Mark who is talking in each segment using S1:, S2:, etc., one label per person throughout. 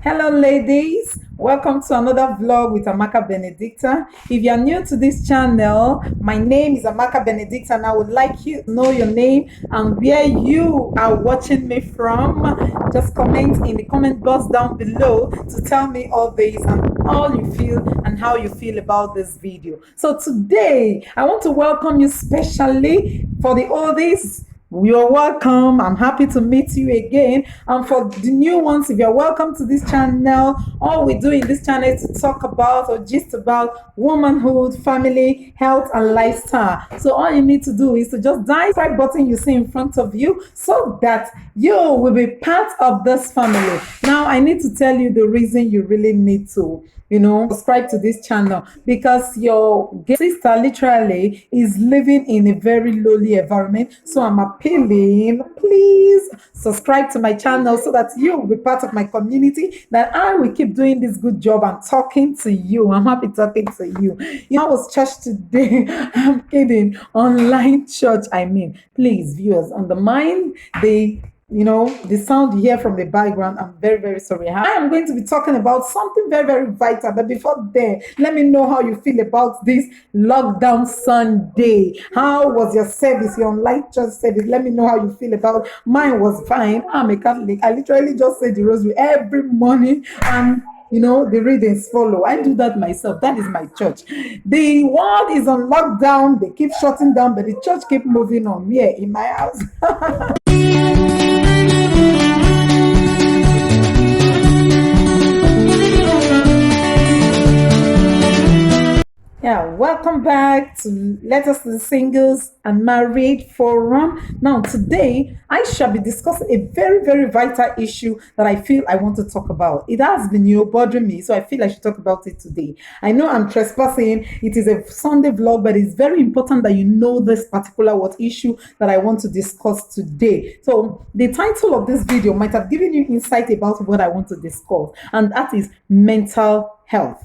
S1: Hello, ladies. Welcome to another vlog with Amaka Benedicta. If you are new to this channel, my name is Amaka Benedicta, and I would like you to know your name and where you are watching me from. Just comment in the comment box down below to tell me all this and all you feel and how you feel about this video. So today, I want to welcome you specially for the oldies. You're welcome. I'm happy to meet you again. And for the new ones, if you're welcome to this channel, all we do in this channel is to talk about or just about womanhood, family, health, and lifestyle. So all you need to do is to just dial the subscribe button you see in front of you so that you will be part of this family. Now, I need to tell you the reason you really need to subscribe to this channel, because your sister literally is living in a very lowly environment. So I'm appealing, please subscribe to my channel so that you will be part of my community, that I will keep doing this good job and talking to you. I'm happy talking to you. I was church today. I'm kidding. Online church, I mean. Please, viewers, undermine the sound you hear from the background. I'm very, very sorry. I am going to be talking about something very, very vital. But before then, let me know how you feel about this lockdown Sunday. How was your service, your online church service? Let me know how you feel about it. Mine was fine. I'm a Catholic. I literally just say the rosary every morning, and the readings follow. I do that myself. That is my church. The world is on lockdown. They keep shutting down, but the church keep moving on. Yeah, in my house. Yeah, welcome back to Letters to the Singles and Married Forum. Now, today I shall be discussing a very, very vital issue that I feel I want to talk about. It has been bothering me, so I feel I should talk about it today. I know I'm trespassing. It is a Sunday vlog, but it's very important that you know this particular issue that I want to discuss today. So, the title of this video might have given you insight about what I want to discuss, and that is mental health.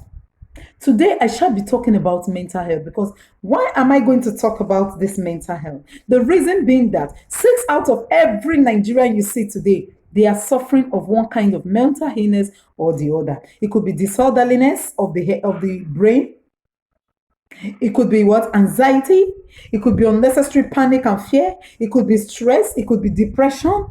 S1: Today, I shall be talking about mental health, because why am I going to talk about this mental health? The reason being that 6 out of every Nigerian you see today, they are suffering of one kind of mental illness or the other. It could be disorderliness of the brain. It could be anxiety. It could be unnecessary panic and fear. It could be stress. It could be depression.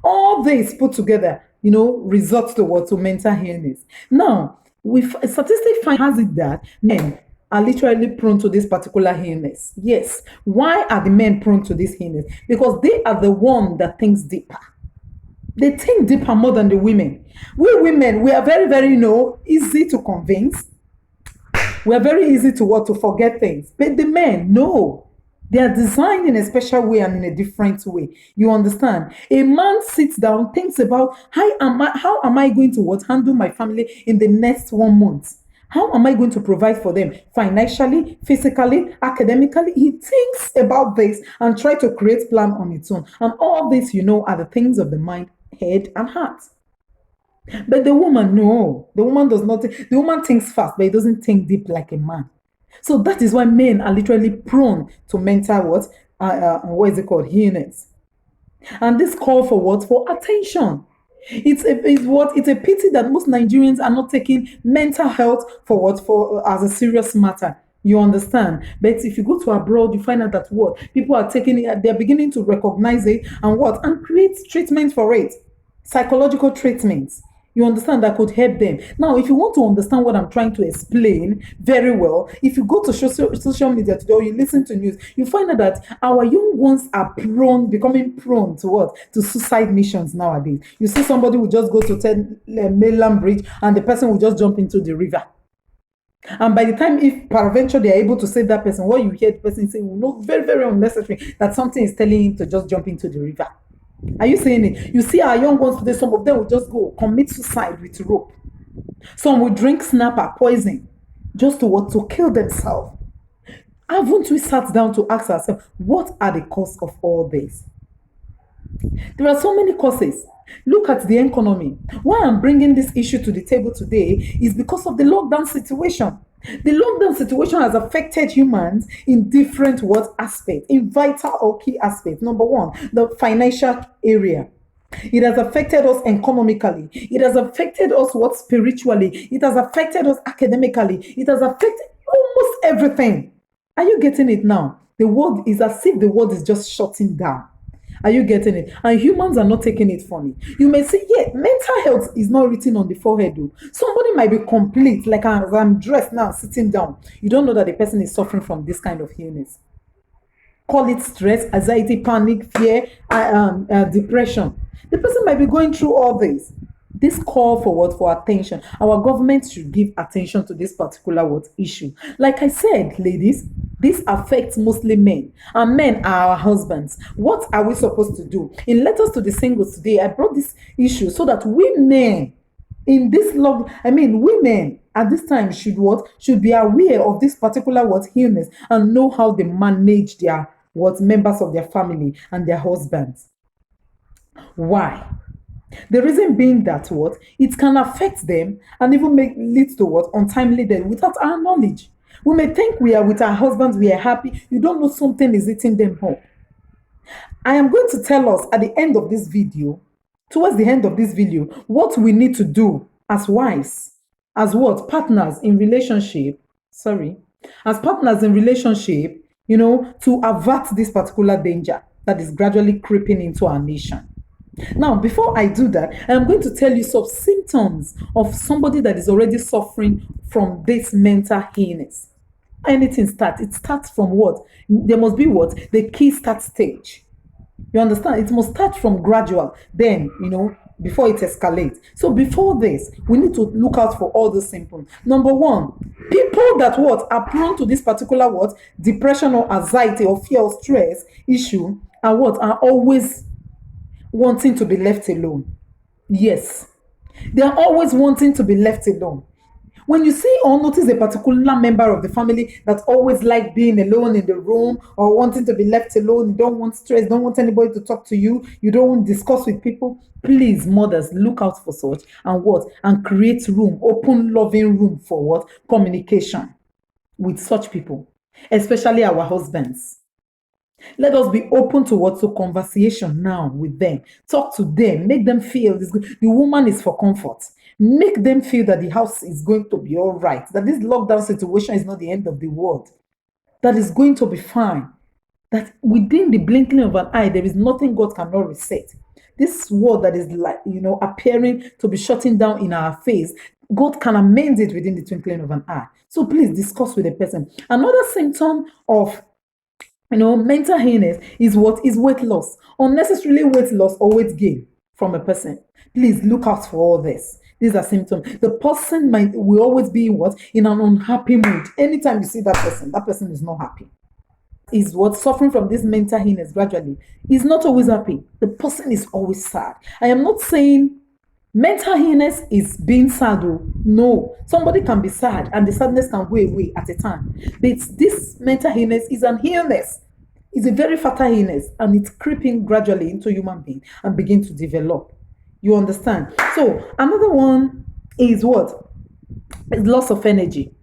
S1: All this put together, results to mental illness. Now, statistics has it that men are literally prone to this particular illness. Yes. Why are the men prone to this illness? Because they are the one that thinks deeper. They think deeper more than the women. We women, we are very, very, easy to convince. We are very easy to forget things. But the men, no. They are designed in a special way and in a different way. You understand? A man sits down, thinks about how am I going to handle my family in the next 1 month? How am I going to provide for them financially, physically, academically? He thinks about this and try to create plan on its own. And all this, are the things of the mind, head, and heart. But the woman, no. The woman does not. The woman thinks fast, but it doesn't think deep like a man. So that is why men are literally prone to mental illness. And this call for what? For attention. It's a pity that most Nigerians are not taking mental health as a serious matter. You understand? But if you go to abroad, you find out that people are taking it, they're beginning to recognize it and create treatment for it. Psychological treatments. You understand, that could help them. Now, if you want to understand what I'm trying to explain very well, if you go to social media today or you listen to news, you find out that our young ones are becoming prone to To suicide missions nowadays. You see somebody will just go to 10 mainland bridge and the person will just jump into the river. And by the time, if peradventure they are able to save that person, what you hear the person say, very, very unnecessary, that something is telling him to just jump into the river. Are you seeing it? You see our young ones today, some of them will just go commit suicide with rope. Some will drink snapper poison just to kill themselves. Haven't we sat down to ask ourselves, what are the causes of all this? There are so many causes. Look at the economy. Why I'm bringing this issue to the table today is because of the lockdown situation. The lockdown situation has affected humans in different aspects, in vital or key aspects. Number one, the financial area. It has affected us economically. It has affected us what spiritually. It has affected us academically. It has affected almost everything. Are you getting it now? The world is as if the world is just shutting down. Are you getting it? And humans are not taking it funny. You may say, yeah, mental health is not written on the forehead. Though. Somebody might be complete, like as I'm dressed now, sitting down. You don't know that the person is suffering from this kind of illness. Call it stress, anxiety, panic, fear, depression. The person might be going through all this. This call for what? For attention. Our government should give attention to this particular what issue. Like I said, ladies, this affects mostly men, and men are our husbands. What are we supposed to do? In letters to the singles today, I brought this issue so that we men in this love, I mean, women at this time should be aware of this particular what illness and know how they manage their what members of their family and their husbands. Why? The reason being that what it can affect them and even lead to what untimely death without our knowledge. We may think we are with our husbands, we are happy. You don't know something is eating them up. I am going to tell us at the end of this video, towards the end of this video, what we need to do as wives, as what partners in relationship. As partners in relationship, to avert this particular danger that is gradually creeping into our nation. Now, before I do that, I am going to tell you some symptoms of somebody that is already suffering from this mental illness. Anything starts, it starts from what? There must be what? The key start stage. You understand? It must start from gradual, then, before it escalates. So before this, we need to look out for all the symptoms. Number one, people that are prone to this particular depression or anxiety or fear or stress issue are always wanting to be left alone. Yes, they are always wanting to be left alone. When you see or notice a particular member of the family that always like being alone in the room or wanting to be left alone, you don't want stress, don't want anybody to talk to you, you don't want to discuss with people, please, mothers, look out for such and create room, open, loving room for communication with such people, especially our husbands. Let us be open to conversation now with them. Talk to them. Make them feel this good. The woman is for comfort. Make them feel that the house is going to be all right. That this lockdown situation is not the end of the world. That is going to be fine. That within the blinking of an eye, there is nothing God cannot reset. This world that is appearing to be shutting down in our face, God can amend it within the twinkling of an eye. So please discuss with the person. Another symptom of mental illness is weight loss, unnecessarily weight loss or weight gain from a person. Please look out for all this. These are symptoms. The person will always be in an unhappy mood. Anytime you see that person is not happy. Is suffering from this mental illness gradually is not always happy. The person is always sad. I am not saying mental illness is being sad. No, somebody can be sad and the sadness can go away at a time. But this mental illness is an illness. It's a very fatal illness and it's creeping gradually into human being and begin to develop. You understand? So another one is is loss of energy.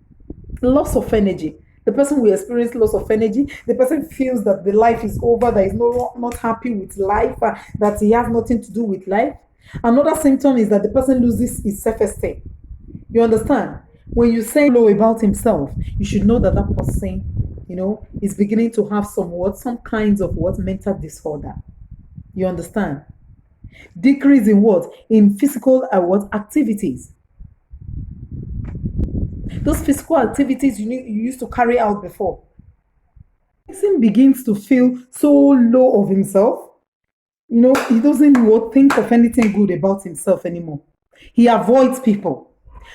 S1: Loss of energy. The person will experience loss of energy. The person feels that the life is over, that he's not happy with life, that he has nothing to do with life. Another symptom is that the person loses his self-esteem. You understand? When you say low about himself, you should know that that person, is beginning to have some kinds of mental disorder. You understand? Decrease in in physical activities. Those physical activities you used to carry out before. Person begins to feel so low of himself. He doesn't think of anything good about himself anymore. He avoids people.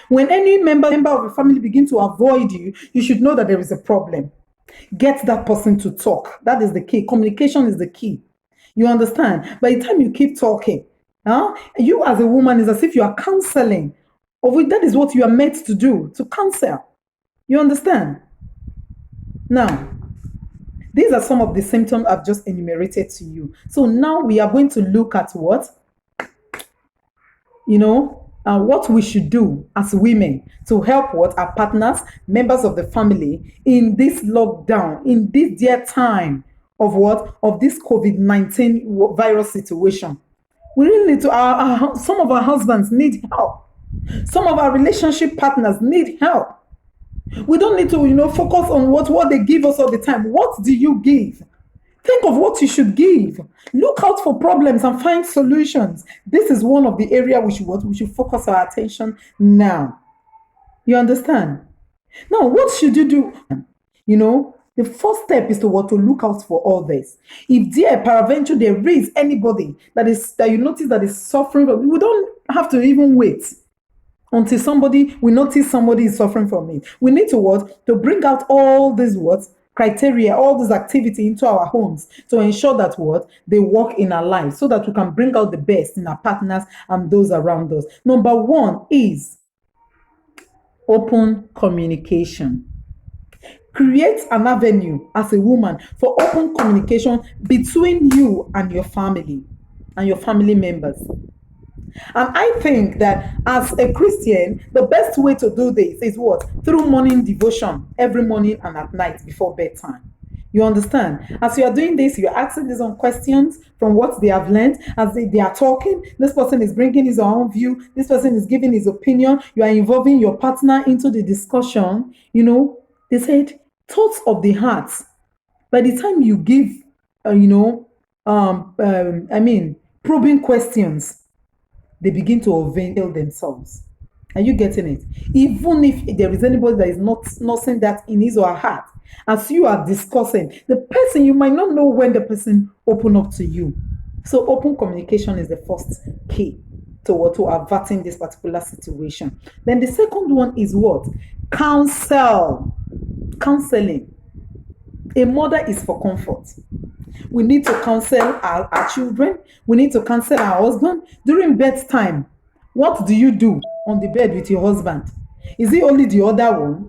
S1: When any member of the family begins to avoid you, you should know that there is a problem. Get that person to talk. That is the key. Communication is the key. You understand? By the time you keep talking, you as a woman is as if you are counseling. That is what you are meant to do, to counsel. You understand? Now, these are some of the symptoms I've just enumerated to you. So now we are going to look at what we should do as women to help our partners, members of the family in this lockdown, in this dear time of this COVID-19 virus situation. We really need to, some of our husbands need help. Some of our relationship partners need help. We don't need to, focus on what they give us all the time. What do you give? Think of what you should give. Look out for problems and find solutions. This is one of the area we should focus our attention now. You understand? Now, what should you do? The first step is to look out for all this. If there peradventure there is anybody that you notice that is suffering from, we don't have to even wait until we notice somebody is suffering from it. We need to what? To bring out all these criteria, all this activity into our homes to ensure that they work in our lives so that we can bring out the best in our partners and those around us. Number one is open communication. Create an avenue as a woman for open communication between you and your family members. And I think that as a Christian, the best way to do this is what? Through morning devotion, every morning and at night before bedtime. You understand? As you are doing this, you're asking these own questions from what they have learned. As they are talking, this person is bringing his own view. This person is giving his opinion. You are involving your partner into the discussion. They said, thoughts of the heart. By the time you give, probing questions, they begin to avail themselves. Are you getting it? Even if there is anybody that is not saying that in his or her heart, as you are discussing, the person, you might not know when the person open up to you. So open communication is the first key to averting this particular situation. Then the second one is what? Counseling. A mother is for comfort. We need to counsel our children. We need to counsel our husband. During bedtime, what do you do on the bed with your husband? Is it only the other one?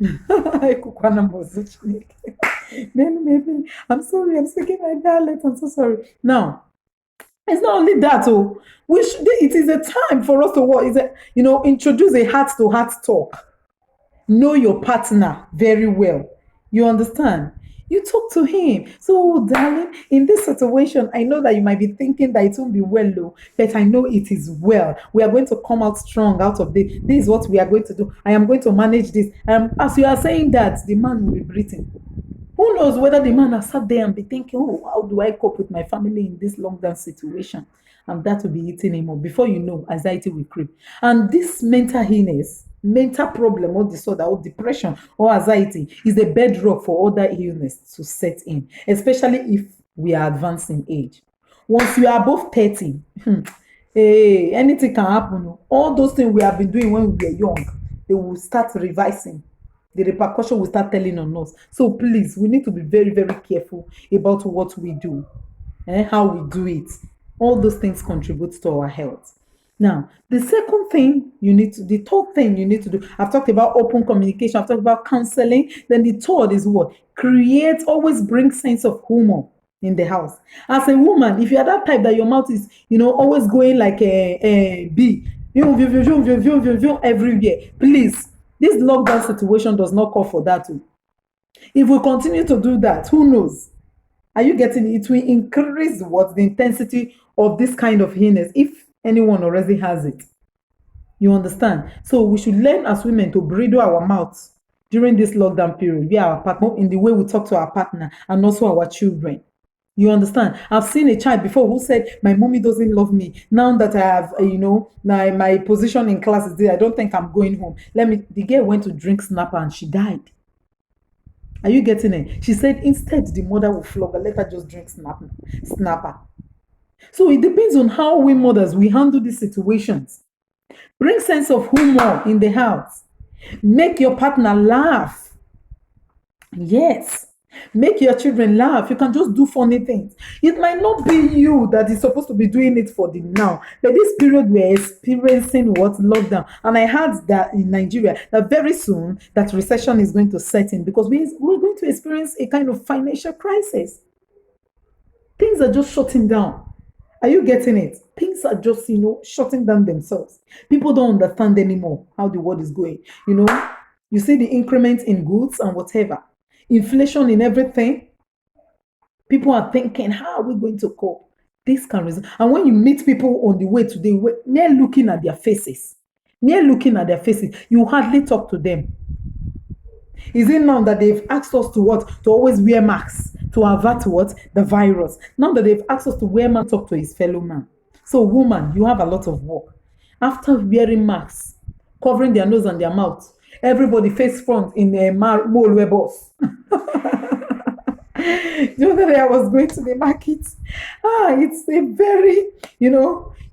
S1: Maybe. I'm sorry, I'm speaking my dialect. I'm so sorry. Now, it's not only that. It is a time for us to introduce a heart-to-heart talk. Know your partner very well. You understand? You talk to him. So, darling, in this situation, I know that you might be thinking that it won't be well, though, but I know it is well. We are going to come out strong out of this. This is what we are going to do. I am going to manage this. As you are saying that, the man will be breathing. Who knows whether the man has sat there and be thinking, oh, how do I cope with my family in this lockdown situation? And that will be eating him up. Before you know, anxiety will creep. And this mental illness, mental problem or disorder or depression or anxiety is a bedrock for other illness to set in, especially if we are advancing age. Once you are above 30, anything can happen. All those things we have been doing when we were young, they will start revising. The repercussion will start telling on us. So please, we need to be very, very careful about what we do and how we do it. All those things contribute to our health. Now, the third thing you need to do, I've talked about open communication, I've talked about counseling. Then the third is what? Always bring sense of humor in the house. As a woman, if you are that type that your mouth is, always going like a bee, everywhere, please, this lockdown situation does not call for that too. If we continue to do that, who knows? Are you getting it? It will increase the intensity of this kind of illness if anyone already has it. You understand? So we should learn as women to bridle our mouths during this lockdown period. Be our partner in the way we talk to our partner and also our children. You understand? I've seen a child before who said, my mommy doesn't love me. Now that I have, my position in class is there, I don't think I'm going home. The girl went to drink snapper and she died. Are you getting it? She said instead the mother will flog her, let her just drink snapper. So it depends on how we mothers, we handle these situations. Bring sense of humor in the house. Make your partner laugh. Yes. Make your children laugh. You can just do funny things. It might not be you that is supposed to be doing it for them now. But this period we're experiencing lockdown. And I heard that in Nigeria, that very soon that recession is going to set in because we're going to experience a kind of financial crisis. Things are just shutting down. Are you getting it? Things are just, shutting down themselves. People don't understand anymore how the world is going. You see the increment in goods and whatever. Inflation in everything. People are thinking, how are we going to cope? This can result. And when you meet people on the way today, mere looking at their faces, you hardly talk to them. Is it now that they've asked us to what? To always wear masks to avert what? The virus. Now that they've asked us to wear masks, talk to his fellow man. So, woman, you have a lot of work. After wearing masks, covering their nose and their mouth, everybody face front in a mall bus. The other day I was going to the market. It's a very,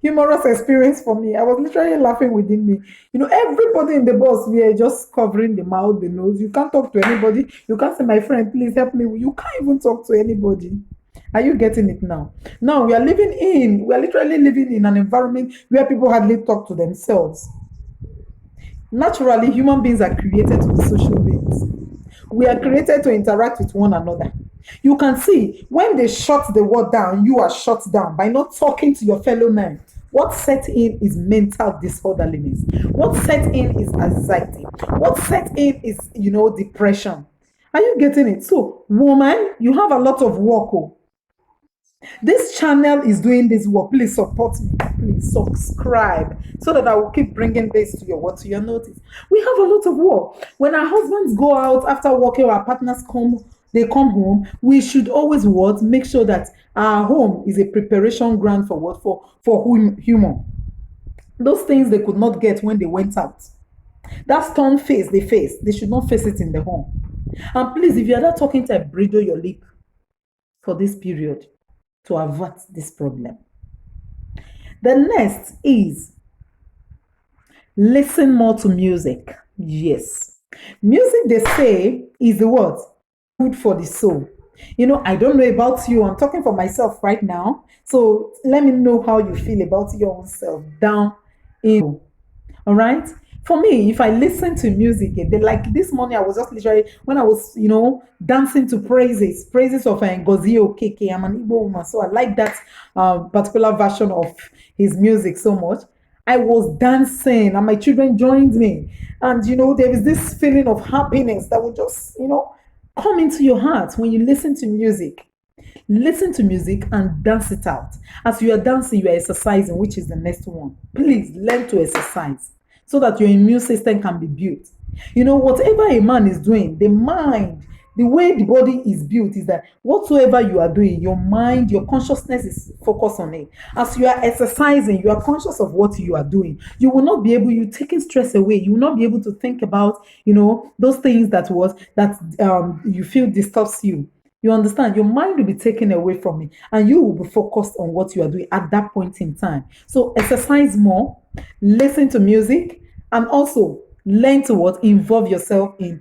S1: humorous experience for me. I was literally laughing within me. Everybody in the bus, we are just covering the mouth, the nose. You can't talk to anybody. You can't say, my friend, please help me. You can't even talk to anybody. Are you getting it now? Now we are literally living in an environment where people hardly talk to themselves. Naturally, human beings are created to be social beings. We are created to interact with one another. You can see when they shut the world down, you are shut down by not talking to your fellow man. What set in is mental disorderliness. What set in is anxiety. What set in is, depression. Are you getting it? So, woman, you have a lot of work. Oh. This channel is doing this work. Please support me. Please subscribe so that I will keep bringing this to your notice. We have a lot of work. When our husbands go out after working, our partners they come home. We should always make sure that our home is a preparation ground for what for human. Those things they could not get when they went out. That stone face they should not face it in the home. And please, if you're not talking to bridle your lip for this period to avert this problem. The next is listen more to music. Yes. Music, they say, is the what? Good for the soul. I don't know about you. I'm talking for myself right now. So let me know how you feel about your own self down in. All right. For me, if I listen to music, like this morning, I was just literally, when I was, dancing to praises of Ngozi Okeke. I'm an Igbo woman, so I like that particular version of his music so much. I was dancing and my children joined me. And, there is this feeling of happiness that will just, come into your heart when you listen to music. Listen to music and dance it out. As you are dancing, you are exercising, which is the next one. Please learn to exercise so that your immune system can be built. Whatever a man is doing, the mind, the way the body is built is that whatsoever you are doing, your mind, your consciousness is focused on it. As you are exercising, you are conscious of what you are doing. You will not be able, you're taking stress away. You will not be able to think about, those things that you feel disturbs you. You understand? Your mind will be taken away from it and you will be focused on what you are doing at that point in time. So exercise more, listen to music, and also learn to involve yourself in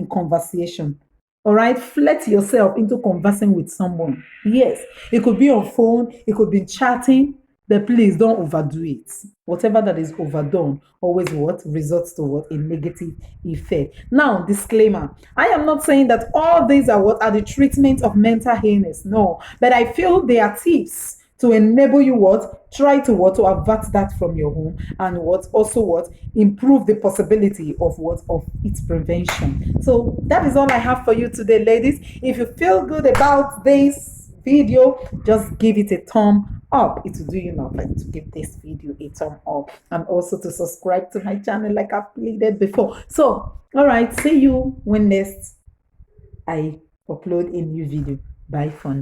S1: conversation. All right, flirt yourself into conversing with someone. Yes, it could be on phone, it could be chatting, but please don't overdo it. Whatever that is overdone always results to a negative effect. Now, disclaimer: I am not saying that all these are the treatment of mental illness. No, but I feel they are tips to enable you try to avert that from your home and also improve the possibility of its prevention. So that is all I have for you today, ladies. If you feel good about this video, just give it a thumb up. It will do you nothing to give this video a thumb up and also to subscribe to my channel like I've pleaded before. So all right, see you when next I upload a new video. Bye for now.